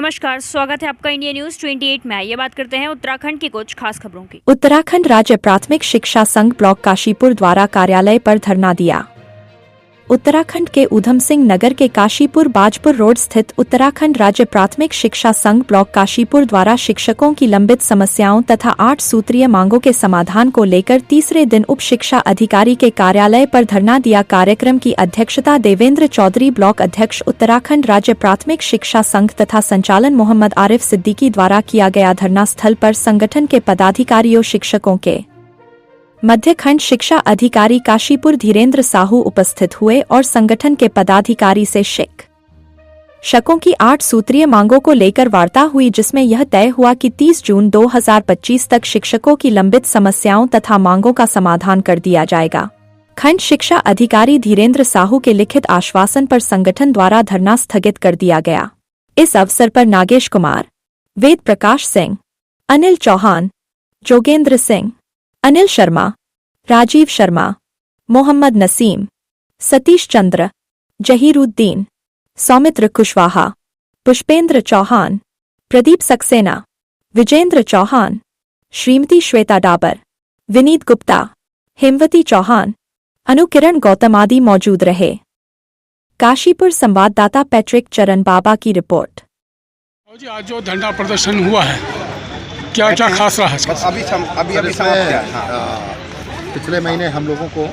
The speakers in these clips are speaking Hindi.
नमस्कार, स्वागत है आपका इंडिया न्यूज 28 में। ये बात करते हैं उत्तराखंड की कुछ खास खबरों की। उत्तराखंड राज्य प्राथमिक शिक्षा संघ ब्लॉक काशीपुर द्वारा कार्यालय पर धरना दिया। उत्तराखंड के ऊधम सिंह नगर के काशीपुर बाजपुर रोड स्थित उत्तराखंड राज्य प्राथमिक शिक्षा संघ ब्लॉक काशीपुर द्वारा शिक्षकों की लंबित समस्याओं तथा 8 सूत्रीय मांगों के समाधान को लेकर तीसरे दिन उप शिक्षा अधिकारी के कार्यालय पर धरना दिया। कार्यक्रम की अध्यक्षता देवेंद्र चौधरी, ब्लॉक अध्यक्ष उत्तराखंड राज्य प्राथमिक शिक्षा संघ तथा संचालन मोहम्मद आरिफ सिद्दीकी द्वारा किया गया। धरना स्थल पर संगठन के पदाधिकारियों, शिक्षकों के मध्यखंड शिक्षा अधिकारी काशीपुर धीरेन्द्र साहू उपस्थित हुए और संगठन के पदाधिकारी से शिक्षकों की 8 सूत्रीय मांगों को लेकर वार्ता हुई, जिसमें यह तय हुआ कि 30 जून 2025 तक शिक्षकों की लंबित समस्याओं तथा मांगों का समाधान कर दिया जाएगा। खंड शिक्षा अधिकारी धीरेन्द्र साहू के लिखित आश्वासन पर संगठन द्वारा धरना स्थगित कर दिया गया। इस अवसर पर नागेश कुमार, वेद प्रकाश सिंह, अनिल चौहान, जोगेंद्र सिंह, अनिल शर्मा, राजीव शर्मा, मोहम्मद नसीम, सतीश चंद्र, जहीरुद्दीन, सौमित्र कुशवाहा, पुष्पेंद्र चौहान, प्रदीप सक्सेना, विजेंद्र चौहान, श्रीमती श्वेता डाबर, विनीत गुप्ता, हेमवती चौहान, अनुकिरण गौतम आदि मौजूद रहे। काशीपुर संवाददाता पैट्रिक चरण बाबा की रिपोर्ट। जी, आज जो धरना प्रदर्शन हुआ है, क्या क्या खास रहा है इसका? अभी समाप्त किया है। हाँ। पिछले महीने हम लोगों को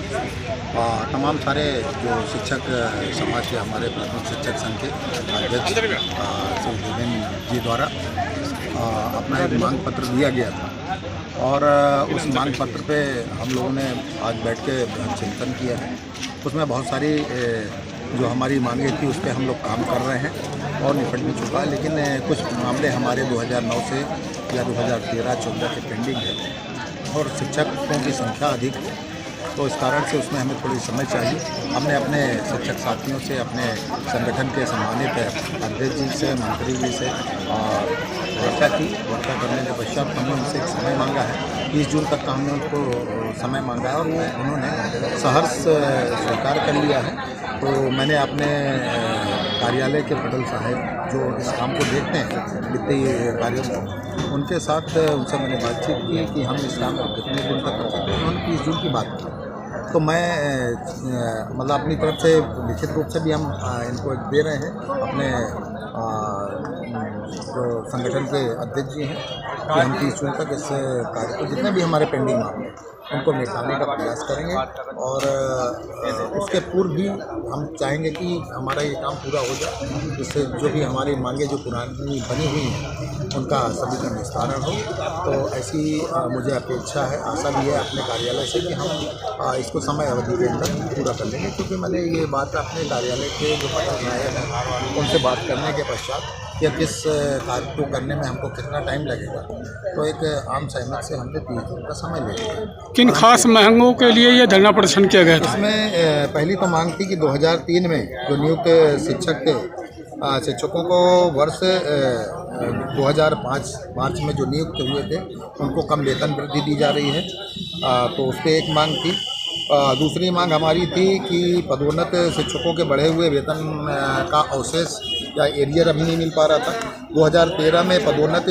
तमाम सारे जो शिक्षक समाज के हमारे प्राथमिक शिक्षक संघ के अध्यक्ष श्री देवेंद्र जी द्वारा अपना एक मांग पत्र दिया गया था और उस मांग पत्र पे हम लोगों ने आज बैठ के चिंतन किया है। उसमें बहुत सारी जो हमारी मांगे थी उस पर हम लोग काम कर रहे हैं और निपट भी चुका है, लेकिन कुछ मामले हमारे 2009 से या 2013-14 के पेंडिंग है और शिक्षकों की संख्या अधिक है, तो इस कारण से उसमें हमें थोड़ी समय चाहिए। हमने अपने शिक्षक साथियों से, अपने संगठन के सम्मानित अध्यक्ष जी से, मंत्री जी से वार्ता की। वार्ता करने के पश्चात हमने उनसे एक समय मांगा है। 30 जून तक का हमने उनको समय मांगा है और उन्होंने सहर्ष स्वीकार कर लिया है। तो मैंने अपने कार्यालय के पटल साहब जो इस काम को देखते हैं वित्तीय कार्यों को, उनके साथ उनसे मैंने बातचीत की कि हम इस काम को कितने दिन तक कर सकते हैं। उन्होंने 30 जून की बात की, तो मैं मतलब अपनी तरफ से लिखित रूप से भी हम इनको एक दे रहे हैं अपने जो संगठन के अध्यक्ष जी हैं कि हम 30 जून तक इस कार्य को, जितने भी हमारे पेंडिंग मामले उनको निपटाने का प्रयास करेंगे और उसके पूर्व भी हम चाहेंगे कि हमारा ये काम पूरा हो जाए, जिससे जो भी हमारी मांगे जो पुरानी बनी हुई हैं उनका सभी का निस्तारण हो। तो ऐसी मुझे अपेक्षा है, आशा भी है अपने कार्यालय से कि हम इसको समय अवधि के अंदर पूरा कर लेंगे, क्योंकि मैंने ये बात अपने कार्यालय के जो पटल नायक हैं उनसे बात करने के पश्चात या किस कार्य को करने में हमको कितना टाइम लगेगा, तो एक आम सहमति से हमने 30 दिन का समय ले लिया। किन खास मांगों के लिए ये धरना प्रदर्शन किया गया था? इसमें पहली तो मांग थी कि 2003 में जो नियुक्त शिक्षक थे, शिक्षकों को वर्ष 2005 मार्च में जो नियुक्त हुए थे उनको कम वेतन वृद्धि दी जा रही है, तो उस पर एक मांग थी। दूसरी मांग हमारी थी कि पदोन्नत शिक्षकों के बढ़े हुए वेतन का अवशेष या एरियर अभी नहीं मिल पा रहा था। 2013 में पदोन्नत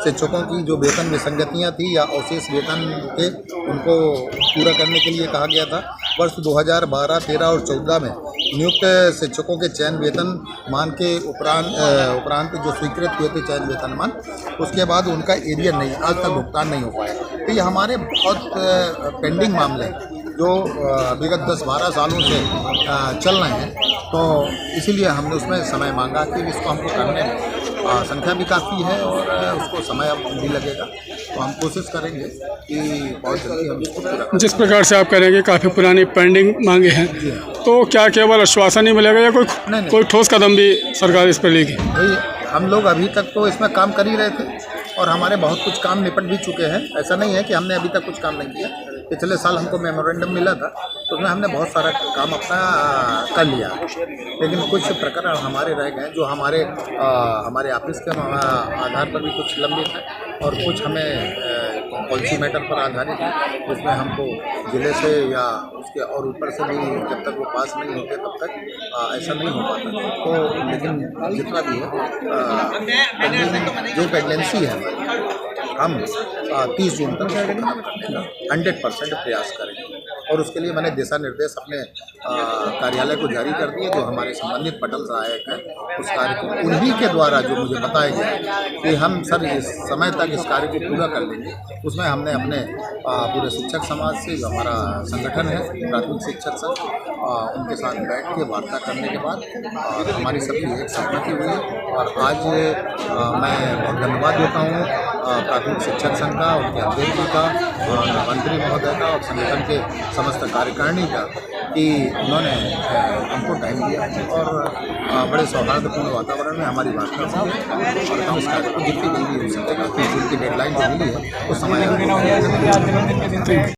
शिक्षकों की जो वेतन विसंगतियां थी या अवशेष वेतन थे उनको पूरा करने के लिए कहा गया था। वर्ष 2012, 13 और 14 में नियुक्त शिक्षकों के चयन वेतन मान के उपरांत जो स्वीकृत हुए थे चयन वेतन मान, उसके बाद उनका एरियर नहीं, आज तक भुगतान नहीं हो पाया। तो ये हमारे बहुत पेंडिंग मामले जो विगत 10-12 सालों से चल रहे हैं, तो इसीलिए हमने उसमें समय मांगा कि इसको हमको करने में संख्या भी काफ़ी है और उसको समय अब भी लगेगा, तो हम कोशिश करेंगे कि बहुत जल्दी हम इसको पूरा करें। जिस प्रकार से आप करेंगे काफ़ी पुरानी पेंडिंग मांगे हैं, तो क्या केवल आश्वासन ही मिलेगा या कोई ठोस कदम भी सरकार इस पर लेगी? भाई हम लोग अभी तक तो इसमें काम कर ही रहे थे और हमारे बहुत कुछ काम निपट भी चुके हैं। ऐसा नहीं है कि हमने अभी तक कुछ काम नहीं किया। पिछले साल हमको मेमोरेंडम मिला था, तो उसमें हमने बहुत सारा काम अपना कर लिया, लेकिन कुछ प्रकरण हमारे रह गए जो हमारे ऑफिस के आधार पर भी कुछ लंबित है और कुछ हमें पॉलिसी मैटर पर आधारित है, उसमें हमको ज़िले से या उसके और ऊपर से भी जब तक वो पास नहीं होते तब तक ऐसा नहीं हो पाता। तो लेकिन जितना भी है जो पेंडेंसी है हम 30 जून तक 100% प्रयास करेंगे और उसके लिए मैंने दिशा निर्देश अपने कार्यालय को जारी कर दिए। जो हमारे संबंधित पटल सहायक हैं उस कार्य को उन्हीं के द्वारा जो मुझे बताया गया कि हम सर इस समय तक इस कार्य को पूरा कर लेंगे, उसमें हमने अपने पूरे शिक्षक समाज से जो हमारा संगठन है प्राथमिक शिक्षक संघ उनके साथ बैठ के वार्ता करने के बाद हमारी सभी एक सहमति हुई है। और आज मैं बहुत धन्यवाद देता हूँ प्राथमिक शिक्षक संघ का, उनके अध्यक्ष जी का और मंत्री महोदय का और संगठन के समस्त कार्यकारिणी का कि उन्होंने हमको टाइम दिया और बड़े सौहार्दपूर्ण वातावरण में हमारी वार्ता हुई और हम इस कार्य को जितनी जल्दी हो सकेगा 30 जून की डेडलाइन जो मिली है उस समय